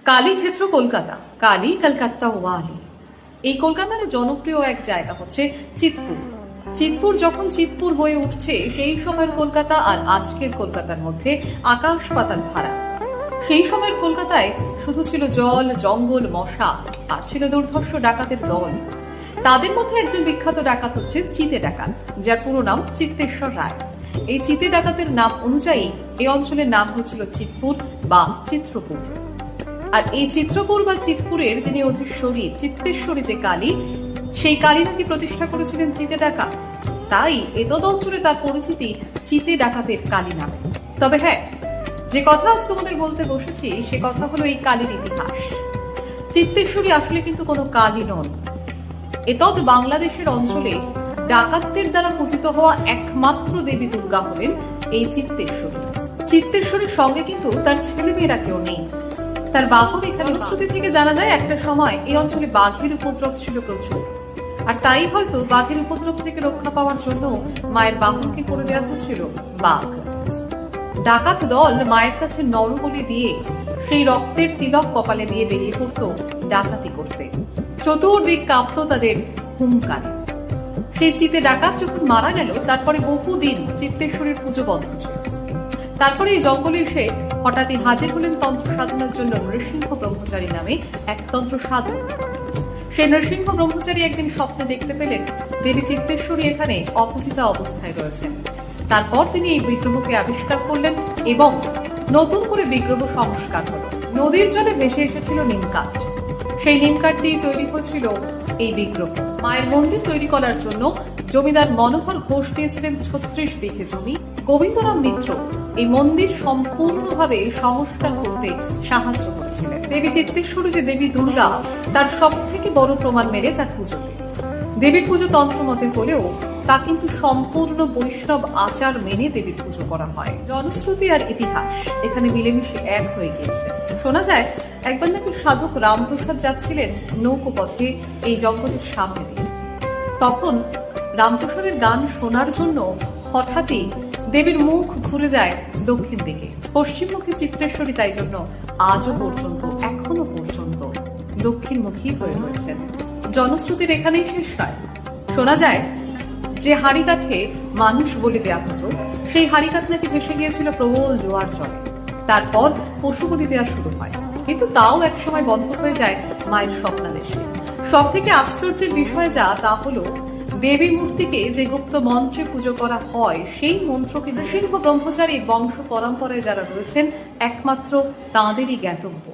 কালীক্ষেত্র কলকাতা, কালী কলকাতা ওয়ালি। এই কলকাতার জনপ্রিয় এক জায়গা হচ্ছে চিতপুর। চিতপুর যখন চিতপুর হয়ে উঠছে, সেই সময়ের কলকাতা আর আজকের কলকাতার মধ্যে আকাশ পাতাল ফারাক। সেই সময়ের কলকাতায় শুধু ছিল জল, জঙ্গল, মশা, আর ছিল দুর্ধর্ষ ডাকাতের দল। তাদের মধ্যে একজন বিখ্যাত ডাকাত হচ্ছে চিতে ডাকাত, যার পুরো নাম চিত্তেশ্বর রায়। এই চিতে ডাকাতের নাম অনুযায়ী এই অঞ্চলের নাম হচ্ছিল চিতপুর বা চিত্রপুর। আর এই চিত্রপুর বা চিতপুরের যিনি অধীশ্বরী, চিত্তেশ্বরী যে কালী, সেই কালী নাকি প্রতিষ্ঠা করেছিলেন চিতে ডাকাত। তাই এতদ অঞ্চলে তার পরিচিতি চিতে ডাকাতের কালী নামে। তবে হ্যাঁ, যে কথা আজ তোমাদের বলতে বসেছি সে কথা হলো এই কালীর ইতিহাস। চিত্তেশ্বরী আসলে কিন্তু কোনো কালী নন। এতদ বাংলাদেশের অঞ্চলে ডাকাতদের দ্বারা পূজিত হওয়া একমাত্র দেবী দুর্গা হলেন এই চিত্তেশ্বরী। চিত্তেশ্বরীর সঙ্গে কিন্তু তার ছেলেমেয়েরা কেউ নেই। তার বাহন এখানে শ্রুতি থেকে জানা যায় একটা সময় এই অঞ্চলে বাঘের উপদ্রব ছিল প্রচুর, আর তাই হয়তো বাঘের উপদ্রব থেকে রক্ষা পাওয়ার জন্য মায়ের বাহনকে করে দেওয়া হচ্ছিল বাঘ। ডাকাত দল মায়ের কাছে নরবলি দিয়ে সেই রক্তের তিলক কপালে দিয়ে বেরিয়ে পড়ত ডাকাতি করতে। চতুর্দিক কাঁপত তাদের হুঙ্কারে। সেই চিতে ডাকাত যখন মারা গেল, তারপরে বহুদিন চিত্তেশ্বরীর পুজো বন্ধ ছিল। তারপরে এই জঙ্গলে এসে হঠাৎই হাজির হলেন তন্ত্র সাধনার জন্য নৃসিংহ ব্রহ্মচারী নামে এক তন্ত্র সাধক। সেই নৃসিংহ ব্রহ্মচারী একদিন স্বপ্নে দেখতে পেলেন দেবী চিত্তেশ্বরী এখানে অপূজিতা অবস্থায় রয়েছেন। তারপর তিনি এই বিগ্রহকে আবিষ্কার করলেন এবং নতুন করে বিগ্রহ সংস্কার হল। নদীর জলে ভেসে এসেছিল নিমকাঠ, সেই নিমকাঠ দিয়ে তৈরি হয়েছিল এই বিগ্রহ। মায়ের মন্দির তৈরি করার জন্য জমিদার মনোহর ঘোষ দিয়েছিলেন 36 বিঘে জমি। গোবিন্দরাম মিত্র এই মন্দির সম্পূর্ণভাবে সংস্কার করতে সাহায্য করেছিলেন। দেবী চিত্তেশ্বরী যে দেবী দুর্গা, তার সব থেকে বড় প্রমাণ মেলে তার পুজোতে। দেবীর পুজো তন্ত্রমতে হলেও তা কিন্তু সম্পূর্ণ বৈষ্ণব আচার মেনে দেবীর পুজো করা হয়। জনশ্রুতি আর ইতিহাস এখানে মিলেমিশে এক হয়ে গিয়েছে। শোনা যায় একবার নাকি সাধক রামপ্রসাদ যাচ্ছিলেন নৌকো পথে এই জঙ্গলের সামনে দিয়ে। তখন রামপ্রসাদের গান শোনার জন্য হঠাৎই দেবীর মুখ ঘুরে যায় দক্ষিণ দিকে। পশ্চিমমুখী চিত্তেশ্বরী তাই জন্য আজও পর্যন্ত, এখনো পর্যন্ত দক্ষিণমুখী হয়ে রয়েছেন। জনশ্রুতির এখানেই শেষ হয়। শোনা যায় যে হাড়ি কাঠে মানুষ বলি দেওয়া হতো, সেই হাড়ি কাঠ নাকি ভেসে গিয়েছিল প্রবল জোয়ার জলে। তারপর পশু বলি দেওয়া শুরু হয়, কিন্তু তাও একসময় বন্ধ হয়ে যায় মায়ের স্বপ্নাদেশে। সব থেকে আশ্চর্যের বিষয় যা, তা হলো দেবী মূর্তিকে যে গুপ্ত মন্ত্রে পুজো করা হয়, সেই মন্ত্রকে নৃসিংহ ব্রহ্মচারী বংশ পরম্পরায় যারা রয়েছেন একমাত্র তাঁদেরই জ্ঞাতব্য।